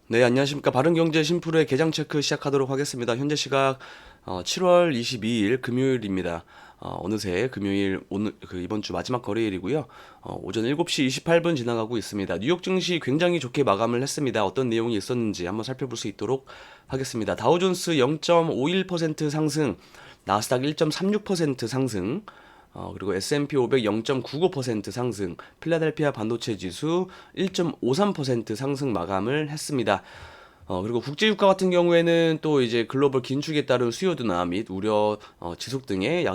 네, 안녕하십니까. 바른경제 심플의 계장 체크 시작하도록 하겠습니다. 현재 시각 7월 22일 금요일입니다. 어느새 금요일 오늘 이번 주 마지막 거래일이고요. 오전 7시 28분 지나가고 있습니다. 뉴욕 증시 굉장히 좋게 마감을 했습니다. 어떤 내용이 있었는지 한번 살펴볼 수 있도록 하겠습니다. 다우존스 0.51% 상승, 나스닥 1.36% 상승, 그리고 S&P 500 0.95% 상승, 필라델피아 반도체 지수 1.53% 상승 마감을 했습니다. 그리고 국제유가 같은 경우에는 또 이제 글로벌 긴축에 따른 수요 둔화 및 우려 지속 등의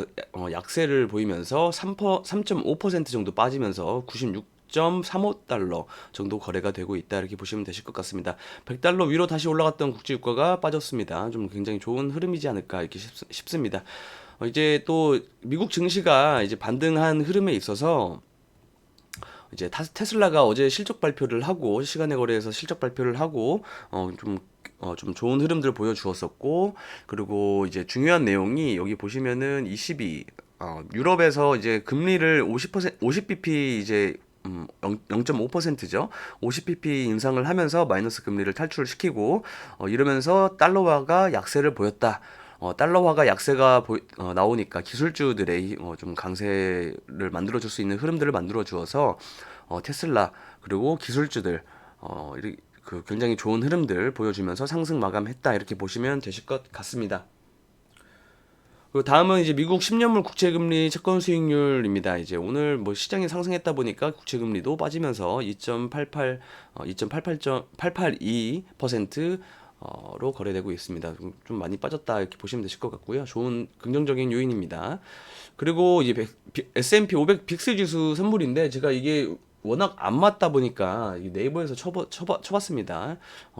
약세를 보이면서 3.5% 정도 빠지면서 96.35달러 정도 거래가 되고 있다 이렇게 보시면 되실 것 같습니다. 100달러 위로 다시 올라갔던 국제유가가 빠졌습니다. 좀 굉장히 좋은 흐름이지 않을까 이렇게 싶습니다. 이제 또 미국 증시가 이제 반등한 흐름에 있어서 이제 테슬라가 어제 실적 발표를 하고 시간의 거래에서 실적 발표를 하고 좀 좋은 흐름들 보여주었었고, 그리고 이제 중요한 내용이 여기 보시면은 유럽에서 이제 금리를 50bp 이제 0.5%죠. 50bp 인상을 하면서 마이너스 금리를 탈출시키고 이러면서 달러화가 약세를 보였다. 달러화가 약세가 나오니까 기술주들의 좀 강세를 만들어줄 수 있는 흐름들을 만들어 주어서 테슬라 그리고 기술주들 굉장히 좋은 흐름들 보여주면서 상승 마감했다 이렇게 보시면 되실 것 같습니다. 그 다음은 이제 미국 10년물 국채금리 채권 수익률입니다. 이제 오늘 뭐 시장이 상승했다 보니까 국채금리도 빠지면서 2.82% 로 거래되고 있습니다. 좀 많이 빠졌다 이렇게 보시면 되실 것 같고요. 좋은 긍정적인 요인입니다. 그리고 이제 S&P 500 빅스 지수 선물인데 제가 이게 워낙 안 맞다 보니까 네이버에서 쳐봤습니다.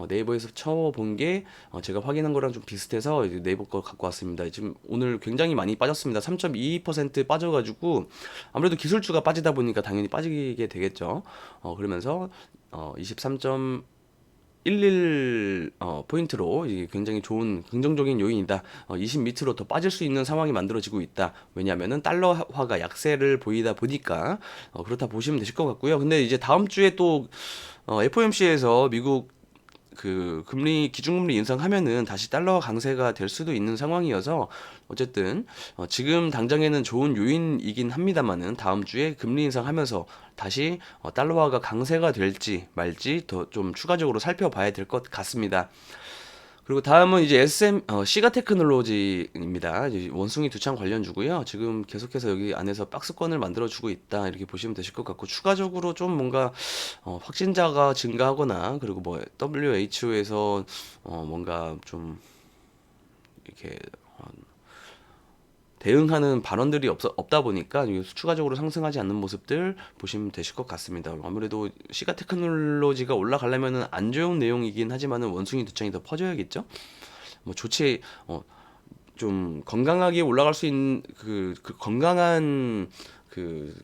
네이버에서 쳐본 게 제가 확인한 거랑 좀 비슷해서 이제 네이버 거 갖고 왔습니다. 지금 오늘 굉장히 많이 빠졌습니다. 3.22% 빠져가지고 아무래도 기술주가 빠지다 보니까 당연히 빠지게 되겠죠. 그러면서 23. 11 포인트로 이게 굉장히 좋은 긍정적인 요인이다. 20 밑으로 더 빠질 수 있는 상황이 만들어지고 있다. 왜냐하면은 달러화가 약세를 보이다 보니까 그렇다 보시면 되실 것 같고요. 근데 이제 다음 주에 또 FOMC에서 미국 금리 기준금리 인상하면은 다시 달러 강세가 될 수도 있는 상황이어서 어쨌든 지금 당장에는 좋은 요인이긴 합니다만은 다음 주에 금리 인상하면서 다시 달러화가 강세가 될지 말지 더 좀 추가적으로 살펴봐야 될 것 같습니다. 그리고 다음은 이제 시가 테크놀로지입니다. 이제 원숭이 두창 관련주고요. 지금 계속해서 여기 안에서 박스권을 만들어주고 있다 이렇게 보시면 되실 것 같고, 추가적으로 좀 뭔가 확진자가 증가하거나 그리고 뭐 WHO에서 뭔가 좀 이렇게 대응하는 발언들이 없다 보니까 추가적으로 상승하지 않는 모습들 보시면 되실 것 같습니다. 아무래도 시가 테크놀로지가 올라가려면 안 좋은 내용이긴 하지만은 원숭이 두창이 더 퍼져야겠죠. 뭐 좋지 좀 건강하게 올라갈 수 있는 건강한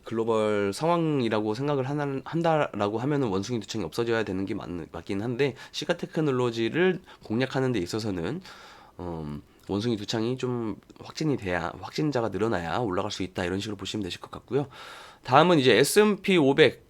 글로벌 상황이라고 생각을 한다라고 하면은 원숭이 두창이 없어져야 되는 게 맞긴 한데, 시가 테크놀로지를 공략하는 데 있어서는 원숭이 두창이 좀 확진이 돼야, 확진자가 늘어나야 올라갈 수 있다 이런 식으로 보시면 되실 것 같고요. 다음은 이제 S&P 500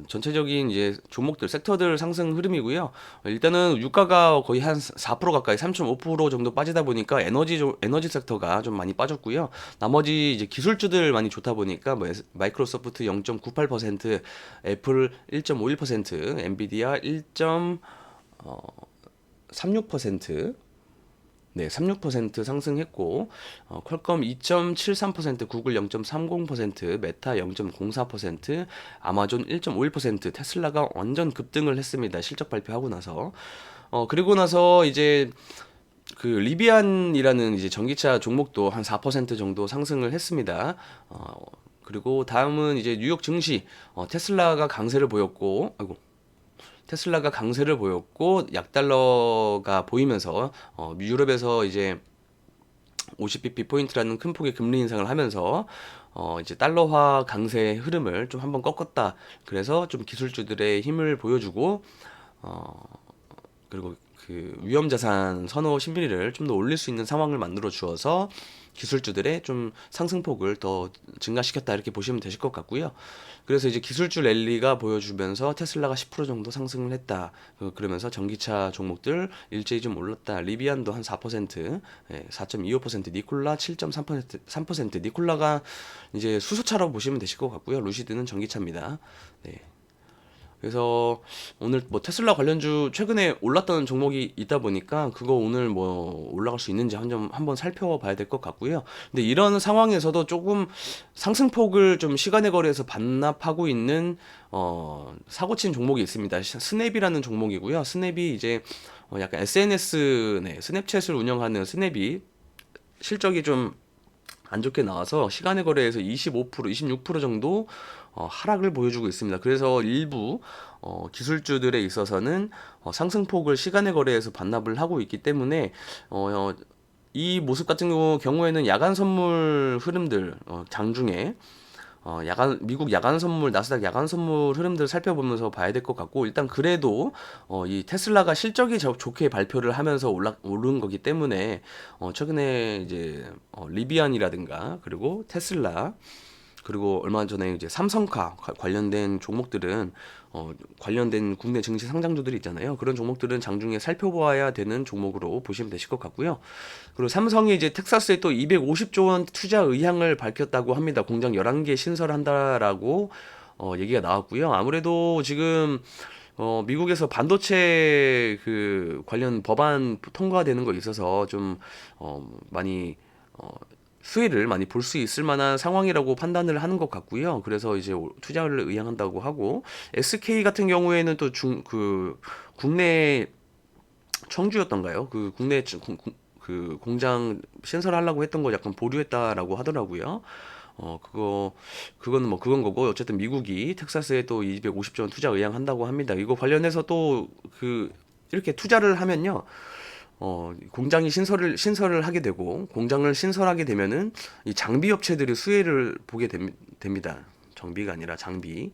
전체적인 이제 종목들 섹터들 상승 흐름이고요. 일단은 유가가 거의 한 4% 가까이 3.5% 정도 빠지다 보니까 에너지 섹터가 좀 많이 빠졌고요. 나머지 이제 기술주들 많이 좋다 보니까 뭐 마이크로소프트 0.98%, 애플 1.51%, 엔비디아 1.36%, 네, 36% 상승했고, 퀄컴 2.73%, 구글 0.30%, 메타 0.04%, 아마존 1.51%, 테슬라가 완전 급등을 했습니다. 실적 발표하고 나서. 그리고 나서 이제 리비안이라는 이제 전기차 종목도 한 4% 정도 상승을 했습니다. 그리고 다음은 이제 뉴욕 증시, 테슬라가 강세를 보였고, 아이고, 테슬라가 강세를 보였고 약달러가 보이면서 유럽에서 이제 50bp 포인트라는 큰 폭의 금리 인상을 하면서 이제 달러화 강세 흐름을 좀 한번 꺾었다. 그래서 좀 기술주들의 힘을 보여주고 그리고 위험 자산 선호 심리를 좀 더 올릴 수 있는 상황을 만들어 주어서 기술주들의 좀 상승폭을 더 증가시켰다 이렇게 보시면 되실 것 같고요. 그래서 이제 기술주 랠리가 보여주면서 테슬라가 10% 정도 상승을 했다. 그러면서 전기차 종목들 일제히 좀 올랐다. 리비안도 한 4%, 4.25%, 니콜라 7.3%, 3%. 니콜라가 이제 수소차라고 보시면 되실 것 같고요. 루시드는 전기차입니다. 네. 그래서 오늘 뭐 테슬라 관련주 최근에 올랐던 종목이 있다 보니까 그거 오늘 뭐 올라갈 수 있는지 한번 살펴봐야 될 것 같고요. 근데 이런 상황에서도 조금 상승폭을 좀 시간의 거리에서 반납하고 있는 사고친 종목이 있습니다. 스냅이라는 종목이고요. 스냅이 이제 약간 SNS, 네, 스냅챗을 운영하는 스냅이 실적이 좀 안 좋게 나와서 시간의 거래에서 25%, 26% 정도 하락을 보여주고 있습니다. 그래서 일부 기술주들에 있어서는 상승폭을 시간의 거래에서 반납을 하고 있기 때문에 이 모습 같은 경우에는 야간 선물 흐름들 장중에 미국 야간 선물, 나스닥 야간 선물 흐름들을 살펴보면서 봐야 될 것 같고, 일단 그래도, 이 테슬라가 실적이 좋게 발표를 하면서 오른 거기 때문에, 최근에 이제, 리비안이라든가, 그리고 테슬라, 그리고 얼마 전에 이제 삼성카 관련된 종목들은 관련된 국내 증시 상장주들이 있잖아요. 그런 종목들은 장중에 살펴보아야 되는 종목으로 보시면 되실 것 같고요. 그리고 삼성이 이제 텍사스에 또 250조 원 투자 의향을 밝혔다고 합니다. 공장 11개 신설한다라고 얘기가 나왔고요. 아무래도 지금 미국에서 반도체 그 관련 법안 통과되는 거 있어서 좀 많이 수혜를 많이 볼 수 있을 만한 상황이라고 판단을 하는 것 같고요. 그래서 이제 투자를 의향한다고 하고 SK 같은 경우에는 또 국내 청주였던가요? 그 국내 그 공장 신설하려고 했던 거 약간 보류했다라고 하더라고요. 그거는 뭐 그건 거고 어쨌든 미국이 텍사스에 또 250조 원 투자 의향한다고 합니다. 이거 관련해서 또 이렇게 투자를 하면요. 공장이 신설을 하게 되고 공장을 신설하게 되면은 이 장비 업체들이 수혜를 보게 됩니다. 정비가 아니라 장비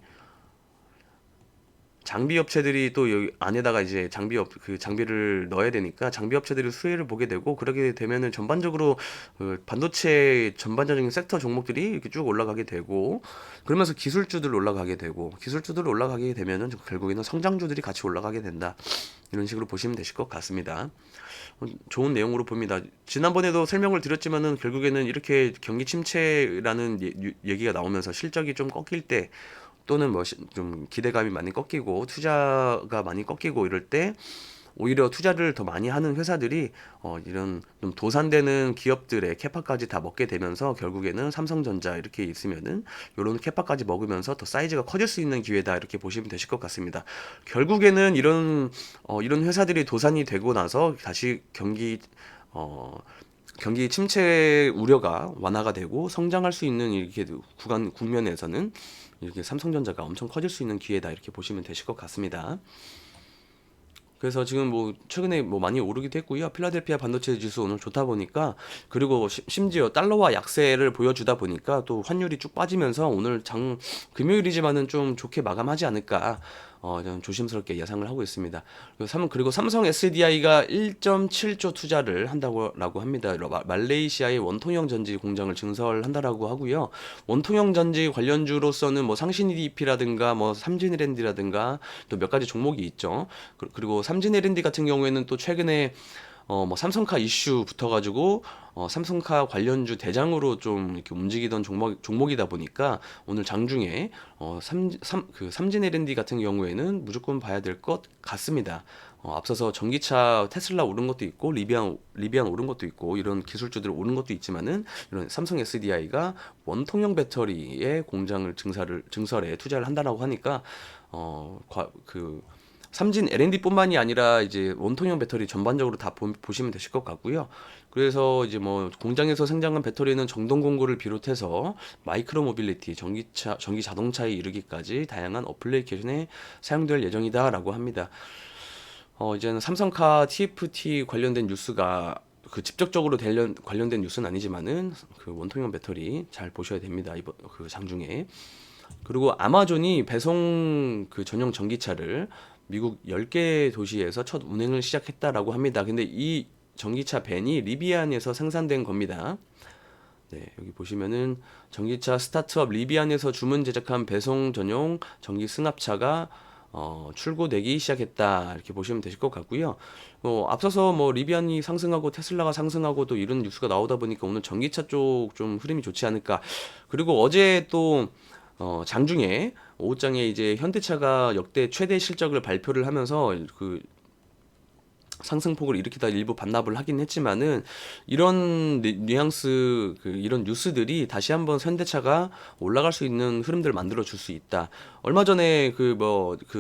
업체들이 또 여기 안에다가 이제 장비를 넣어야 되니까 장비 업체들이 수혜를 보게 되고 그러게 되면은 전반적으로 반도체 전반적인 섹터 종목들이 이렇게 쭉 올라가게 되고 그러면서 기술주들 올라가게 되고 기술주들 올라가게 되면은 결국에는 성장주들이 같이 올라가게 된다. 이런 식으로 보시면 되실 것 같습니다. 좋은 내용으로 봅니다. 지난번에도 설명을 드렸지만은 결국에는 이렇게 경기 침체라는 얘기가 나오면서 실적이 좀 꺾일 때 또는 뭐 좀 기대감이 많이 꺾이고 투자가 많이 꺾이고 이럴 때 오히려 투자를 더 많이 하는 회사들이 이런 좀 도산되는 기업들의 캐파까지 다 먹게 되면서 결국에는 삼성전자 이렇게 있으면은 이런 캐파까지 먹으면서 더 사이즈가 커질 수 있는 기회다 이렇게 보시면 되실 것 같습니다. 결국에는 이런 회사들이 도산이 되고 나서 다시 경기 침체 우려가 완화가 되고 성장할 수 있는 이렇게 국면에서는 이렇게 삼성전자가 엄청 커질 수 있는 기회다 이렇게 보시면 되실 것 같습니다. 그래서 지금 뭐 최근에 뭐 많이 오르기도 했고요. 필라델피아 반도체 지수 오늘 좋다 보니까 그리고 심지어 달러와 약세를 보여주다 보니까 또 환율이 쭉 빠지면서 오늘 금요일이지만은 좀 좋게 마감하지 않을까 좀 조심스럽게 예상을 하고 있습니다. 그리고 삼성 SDI가 1.7조 투자를 한다고 합니다. 말레이시아의 원통형 전지 공장을 증설한다라고 하고요. 원통형 전지 관련주로서는 뭐 상신 EDP라든가 뭐 삼진LND라든가 또 몇 가지 종목이 있죠. 그리고 삼진LND 같은 경우에는 또 최근에 뭐 삼성카 이슈 붙어가지고 삼성카 관련주 대장으로 좀 이렇게 움직이던 종목이다 보니까 오늘 장중에 삼진 L&D 같은 경우에는 무조건 봐야 될 것 같습니다. 앞서서 전기차 테슬라 오른 것도 있고 리비안 오른 것도 있고 이런 기술주들 오른 것도 있지만은 이런 삼성 SDI가 원통형 배터리의 공장을 증설에 투자를 한다라고 하니까 삼진 L&D뿐만이 아니라 이제 원통형 배터리 전반적으로 다 보시면 되실 것 같고요. 그래서 이제 뭐 공장에서 생산한 배터리는 정동 공구를 비롯해서 마이크로 모빌리티, 전기 자동차에 이르기까지 다양한 어플리케이션에 사용될 예정이다라고 합니다. 이제는 삼성카 TFT 관련된 뉴스가 직접적으로 관련된 뉴스는 아니지만은 원통형 배터리 잘 보셔야 됩니다. 이번 장중에. 그리고 아마존이 배송 전용 전기차를 미국 10개 도시에서 첫 운행을 시작했다라고 합니다. 근데 이 전기차 밴이 리비안에서 생산된 겁니다. 네, 여기 보시면은 전기차 스타트업 리비안에서 주문 제작한 배송 전용 전기 승합차가 출고되기 시작했다. 이렇게 보시면 되실 것 같고요. 앞서서 뭐 리비안이 상승하고 테슬라가 상승하고 또 이런 뉴스가 나오다 보니까 오늘 전기차 쪽 좀 흐름이 좋지 않을까. 그리고 어제 또 장중에 오후장에 이제 현대차가 역대 최대 실적을 발표를 하면서 그 상승폭을 일으키다 일부 반납을 하긴 했지만은 이런 뉘앙스 이런 뉴스들이 다시 한번 현대차가 올라갈 수 있는 흐름들을 만들어 줄 수 있다. 얼마 전에 그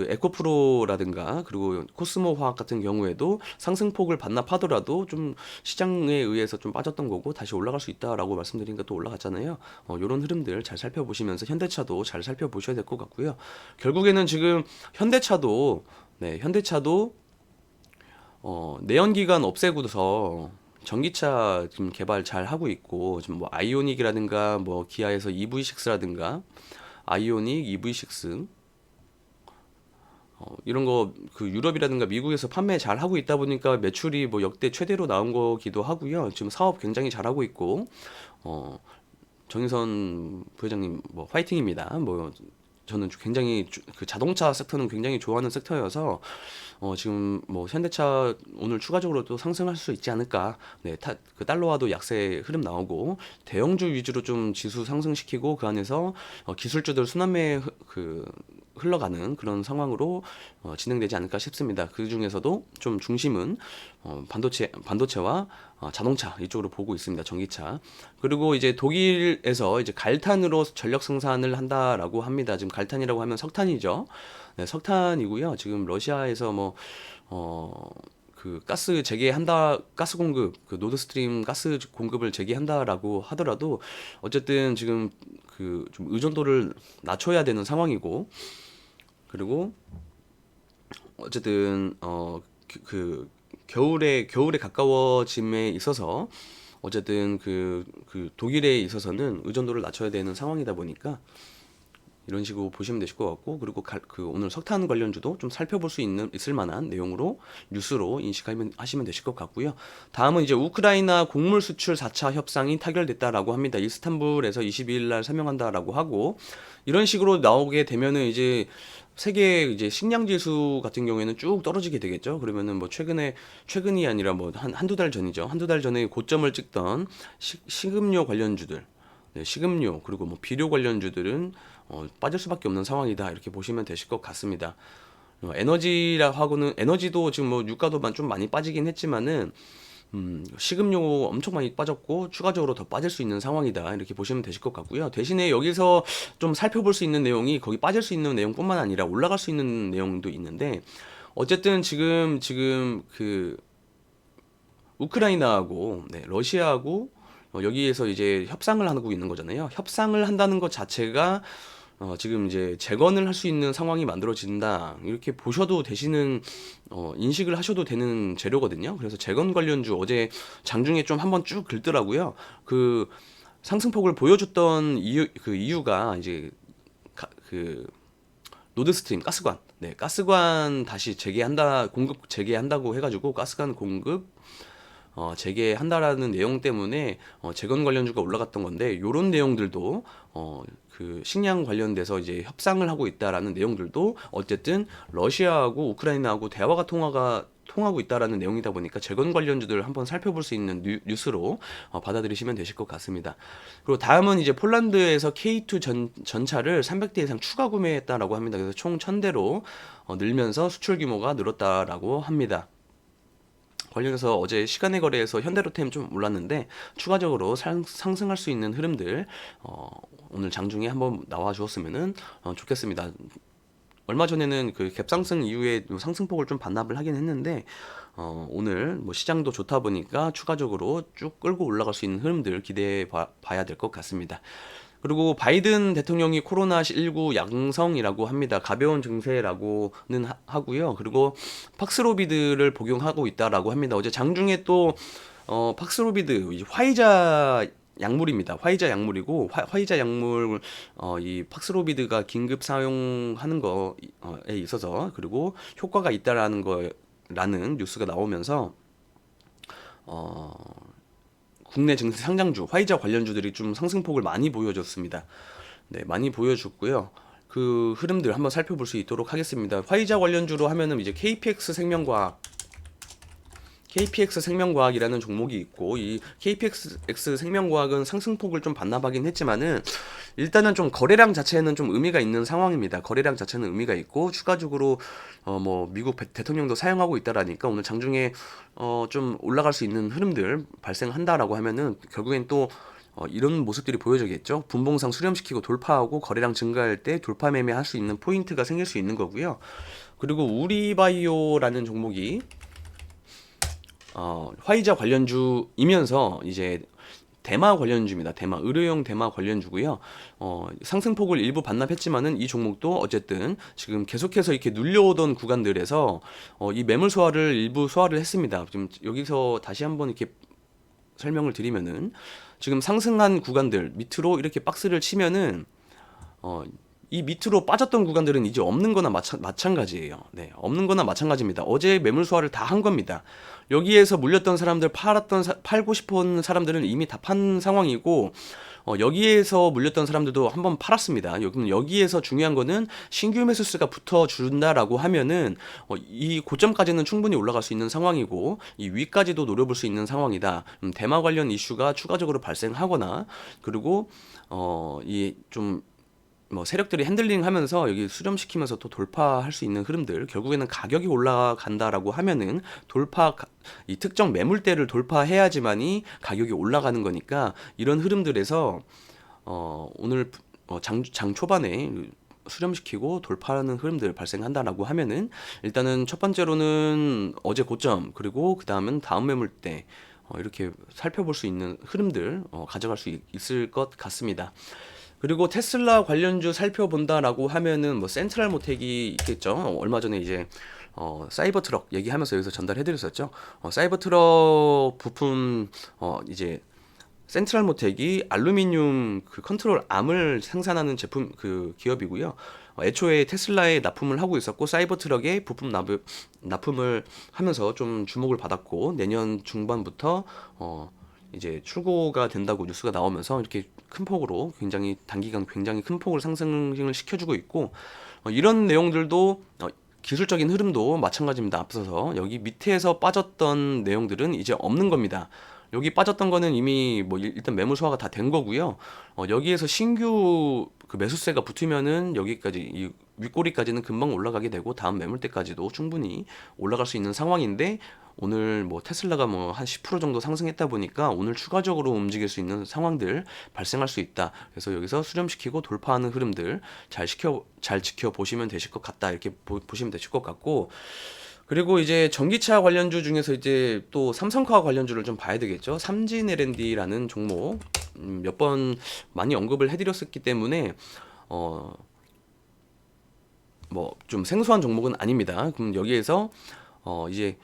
에코프로라든가 그리고 코스모 화학 같은 경우에도 상승폭을 반납하더라도 좀 시장에 의해서 좀 빠졌던 거고 다시 올라갈 수 있다라고 말씀드리니까 또 올라갔잖아요. 이런 흐름들 잘 살펴보시면서 현대차도 잘 살펴보셔야 될 것 같고요. 결국에는 지금 현대차도 현대차도 내연기관 없애고서 전기차 지금 개발 잘 하고 있고 지금 뭐 아이오닉이라든가 뭐 기아에서 EV6라든가 아이오닉 EV6 이런 거 그 유럽이라든가 미국에서 판매 잘 하고 있다 보니까 매출이 뭐 역대 최대로 나온 거기도 하고요. 지금 사업 굉장히 잘 하고 있고 정의선 부회장님 뭐 화이팅입니다. 뭐 저는 굉장히 그 자동차 섹터는 굉장히 좋아하는 섹터여서 지금 뭐 현대차 오늘 추가적으로 또 상승할 수 있지 않을까. 네, 그 달러화도 약세 흐름 나오고 대형주 위주로 좀 지수 상승시키고 그 안에서 기술주들 순환매 흘러가는 그런 상황으로 진행되지 않을까 싶습니다. 그 중에서도 좀 중심은 반도체와 자동차 이쪽으로 보고 있습니다. 전기차. 그리고 이제 독일에서 이제 갈탄으로 전력 생산을 한다라고 합니다. 지금 갈탄이라고 하면 석탄이죠. 네, 석탄이고요. 지금 러시아에서 그 가스 재개한다, 가스 공급, 그 노드스트림 가스 공급을 재개한다라고 하더라도 어쨌든 지금 그 좀 의존도를 낮춰야 되는 상황이고, 그리고 어쨌든 겨울에 가까워짐에 있어서 어쨌든 그 독일에 있어서는 의존도를 낮춰야 되는 상황이다 보니까 이런 식으로 보시면 되실 것 같고, 그리고 오늘 석탄 관련주도 좀 살펴볼 수 있을 만한 내용으로 뉴스로 하시면 되실 것 같고요. 다음은 이제 우크라이나 곡물 수출 4차 협상이 타결됐다라고 합니다. 이스탄불에서 22일 날 서명한다라고 하고, 이런 식으로 나오게 되면은 이제 세계 이제 식량 지수 같은 경우에는 쭉 떨어지게 되겠죠. 그러면은 뭐 최근이 아니라 뭐 한두 달 전이죠. 한두 달 전에 고점을 찍던 식음료 관련주들, 네, 식음료 그리고 뭐 비료 관련주들은 빠질 수밖에 없는 상황이다 이렇게 보시면 되실 것 같습니다. 에너지라 하고는 에너지도 지금 뭐 유가도 좀 많이 빠지긴 했지만은 식음료 엄청 많이 빠졌고 추가적으로 더 빠질 수 있는 상황이다 이렇게 보시면 되실 것 같고요. 대신에 여기서 좀 살펴볼 수 있는 내용이 거기 빠질 수 있는 내용뿐만 아니라 올라갈 수 있는 내용도 있는데, 어쨌든 지금 그 우크라이나하고 러시아하고 여기에서 이제 협상을 하고 있는 거잖아요. 협상을 한다는 것 자체가 지금 이제 재건을 할 수 있는 상황이 만들어진다 이렇게 보셔도 되시는 인식을 하셔도 되는 재료거든요. 그래서 재건 관련주 어제 장중에 좀 한번 쭉 긁더라고요. 그 상승폭을 보여줬던 이유가 이제 그 노드스트림 가스관, 가스관 다시 공급 재개한다고 해가지고 가스관 공급 재개한다라는 내용 때문에 재건 관련주가 올라갔던 건데, 요런 내용들도 그 식량 관련돼서 이제 협상을 하고 있다라는 내용들도 어쨌든 러시아하고 우크라이나하고 대화가 통하고 있다라는 내용이다 보니까 재건 관련주들 한번 살펴볼 수 있는 뉴스로 받아들이시면 되실 것 같습니다. 그리고 다음은 이제 폴란드에서 K2 전차를 300대 이상 추가 구매했다라고 합니다. 그래서 총 1000대로 늘면서 수출 규모가 늘었다라고 합니다. 관련해서 어제 시간의 거래에서 현대로템 좀 올랐는데 추가적으로 상승할 수 있는 흐름들 오늘 장중에 한번 나와 주었으면 좋겠습니다. 얼마 전에는 그 갭상승 이후에 상승폭을 좀 반납을 하긴 했는데 오늘 뭐 시장도 좋다 보니까 추가적으로 쭉 끌고 올라갈 수 있는 흐름들 기대해 봐야 될 것 같습니다. 그리고 바이든 대통령이 코로나19 양성이라고 합니다. 가벼운 증세라고는 하고요. 그리고 팍스로비드를 복용하고 있다라고 합니다. 어제 장중에 또 팍스로비드 화이자 약물입니다. 화이자 약물이고 화이자 약물 이 팍스로비드가 긴급 사용하는 거에 있어서 그리고 효과가 있다라는 뉴스가 나오면서 국내 증시 상장주, 화이자 관련주들이 좀 상승폭을 많이 보여줬습니다. 네, 많이 보여줬고요. 그 흐름들 한번 살펴볼 수 있도록 하겠습니다. 화이자 관련주로 하면은 이제 KPX 생명과학이라는 종목이 있고, 이 KPX 생명과학은 상승폭을 좀 반납하긴 했지만은 일단은 좀 거래량 자체는 좀 의미가 있는 상황입니다. 거래량 자체는 의미가 있고, 추가적으로 뭐 미국 대통령도 사용하고 있다라니까 오늘 장중에 좀 올라갈 수 있는 흐름들 발생한다라고 하면은 결국엔 또 이런 모습들이 보여지겠죠. 분봉상 수렴시키고 돌파하고 거래량 증가할 때 돌파 매매할 수 있는 포인트가 생길 수 있는 거고요. 그리고 우리바이오라는 종목이 화이자 관련주이면서 이제 대마 관련주입니다. 의료용 대마 관련주고요. 상승폭을 일부 반납했지만은 이 종목도 어쨌든 지금 계속해서 이렇게 눌려오던 구간들에서 이 매물 소화를 일부 소화를 했습니다. 지금 여기서 다시 한번 이렇게 설명을 드리면은 지금 상승한 구간들 밑으로 이렇게 박스를 치면은 이 밑으로 빠졌던 구간들은 이제 없는 거나 마찬가지예요. 네, 없는 거나 마찬가지입니다. 어제 매물 소화를 다 한 겁니다. 여기에서 물렸던 사람들, 팔고 싶은 사람들은 이미 다 판 상황이고, 여기에서 물렸던 사람들도 한번 팔았습니다. 여기에서 중요한 거는 신규 매수세가 붙어준다라고 하면은 이 고점까지는 충분히 올라갈 수 있는 상황이고, 이 위까지도 노려볼 수 있는 상황이다. 대마 관련 이슈가 추가적으로 발생하거나, 그리고 이 좀 뭐 세력들이 핸들링하면서 여기 수렴시키면서 또 돌파할 수 있는 흐름들, 결국에는 가격이 올라간다라고 하면은 이 특정 매물대를 돌파해야지만이 가격이 올라가는 거니까, 이런 흐름들에서 오늘 장 초반에 수렴시키고 돌파하는 흐름들 발생한다라고 하면은, 일단은 첫 번째로는 어제 고점, 그리고 그 다음은 다음 매물대 이렇게 살펴볼 수 있는 흐름들 가져갈 수 있을 것 같습니다. 그리고 테슬라 관련주 살펴본다라고 하면은 뭐 센트럴 모텍이 있겠죠. 얼마 전에 이제 사이버 트럭 얘기하면서 여기서 전달해드렸었죠. 사이버 트럭 부품 이제 센트럴 모텍이 알루미늄 그 컨트롤 암을 생산하는 제품 그 기업이고요. 애초에 테슬라에 납품을 하고 있었고, 사이버 트럭에 부품 납품을 하면서 좀 주목을 받았고, 내년 중반부터 이제 출고가 된다고 뉴스가 나오면서 이렇게 큰 폭으로 단기간 굉장히 큰 폭을 상승을 시켜주고 있고, 이런 내용들도 기술적인 흐름도 마찬가지입니다. 앞서서 여기 밑에서 빠졌던 내용들은 이제 없는 겁니다. 여기 빠졌던 거는 이미 뭐 일단 매물 소화가 다 된 거고요. 여기에서 신규 그 매수세가 붙으면은 여기까지 이 윗꼬리까지는 금방 올라가게 되고, 다음 매물대까지도 충분히 올라갈 수 있는 상황인데, 오늘 뭐 테슬라가 뭐 한 10% 정도 상승했다 보니까 오늘 추가적으로 움직일 수 있는 상황들 발생할 수 있다. 그래서 여기서 수렴시키고 돌파하는 흐름들 잘 지켜보시면 되실 것 같다. 이렇게 보시면 되실 것 같고, 그리고 이제 전기차 관련주 중에서 이제 또 삼성카 관련주를 좀 봐야 되겠죠. 삼진 L&D라는 종목 몇 번 많이 언급을 해드렸었기 때문에 뭐 좀 생소한 종목은 아닙니다. 그럼 여기에서 이제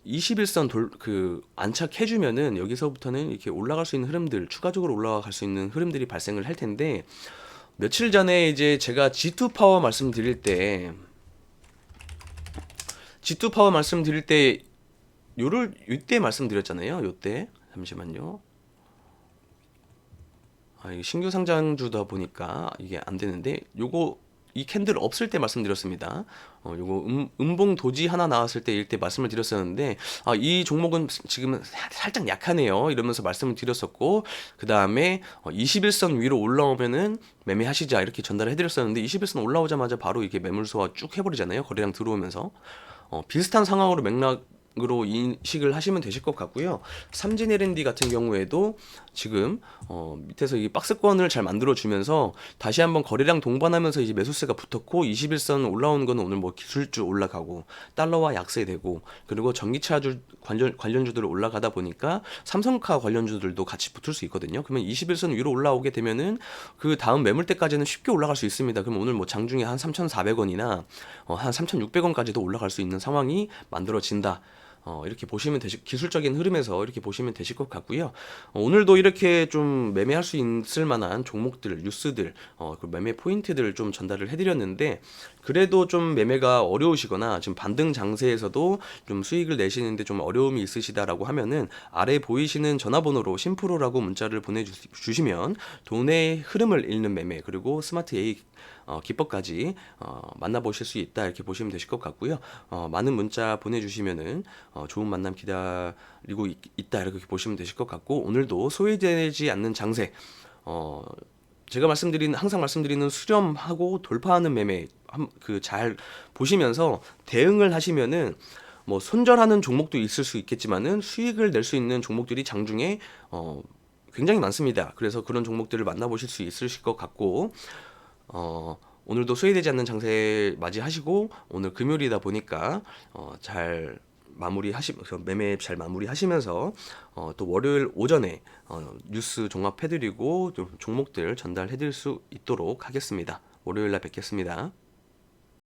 21선 안착해주면은 여기서부터는 이렇게 올라갈 수 있는 흐름들, 추가적으로 올라갈 수 있는 흐름들이 발생을 할 텐데, 며칠 전에 이제 제가 G2 파워 말씀드릴 때 이때 말씀드렸잖아요. 요때 잠시만요. 이게 신규 상장주다 보니까 이게 안 되는데, 이 캔들 없을 때 말씀드렸습니다. 요거 음봉 도지 하나 나왔을 때 이때 말씀을 드렸었는데, 이 종목은 지금 살짝 약하네요 이러면서 말씀을 드렸었고, 그 다음에 21선 위로 올라오면은 매매하시자 이렇게 전달을 해드렸었는데, 21선 올라오자마자 바로 이렇게 매물 소화 쭉 해버리잖아요. 거래량 들어오면서. 비슷한 상황으로 맥락으로 인식을 하시면 되실 것 같고요. 삼진 L&D 같은 경우에도 지금 밑에서 이 박스권을 잘 만들어 주면서 다시 한번 거래량 동반하면서 이제 매수세가 붙었고, 21선 올라오는 거는 오늘 뭐 기술주 올라가고 달러와 약세되고, 그리고 전기차주 관련주들 올라가다 보니까 삼성카 관련주들도 같이 붙을 수 있거든요. 그러면 21선 위로 올라오게 되면은 그 다음 매물대까지는 쉽게 올라갈 수 있습니다. 그럼 오늘 뭐 장중에 한 3,400원이나 한 3,600원까지도 올라갈 수 있는 상황이 만들어진다. 이렇게 보시면 기술적인 흐름에서 이렇게 보시면 되실 것 같고요. 오늘도 이렇게 좀 매매할 수 있을 만한 종목들, 뉴스들, 그 매매 포인트들을 좀 전달을 해드렸는데, 그래도 좀 매매가 어려우시거나 지금 반등 장세에서도 좀 수익을 내시는데 좀 어려움이 있으시다라고 하면은 아래 보이시는 전화번호로 심프로라고 문자를 보내주시면 돈의 흐름을 읽는 매매, 그리고 스마트 A 기법까지 만나보실 수 있다, 이렇게 보시면 되실 것 같고요. 많은 문자 보내주시면은 좋은 만남 기다리고 있다, 이렇게 보시면 되실 것 같고, 오늘도 소외되지 않는 장세, 제가 항상 말씀드리는 수렴하고 돌파하는 매매 그 잘 보시면서 대응을 하시면은 뭐 손절하는 종목도 있을 수 있겠지만은 수익을 낼 수 있는 종목들이 장중에 굉장히 많습니다. 그래서 그런 종목들을 만나보실 수 있으실 것 같고, 오늘도 소외되지 않는 장세 맞이하시고, 오늘 금요일이다 보니까 잘 매매 잘 마무리하시면서 또 월요일 오전에 뉴스 종합해드리고 좀 종목들 전달해드릴 수 있도록 하겠습니다. 월요일날 뵙겠습니다.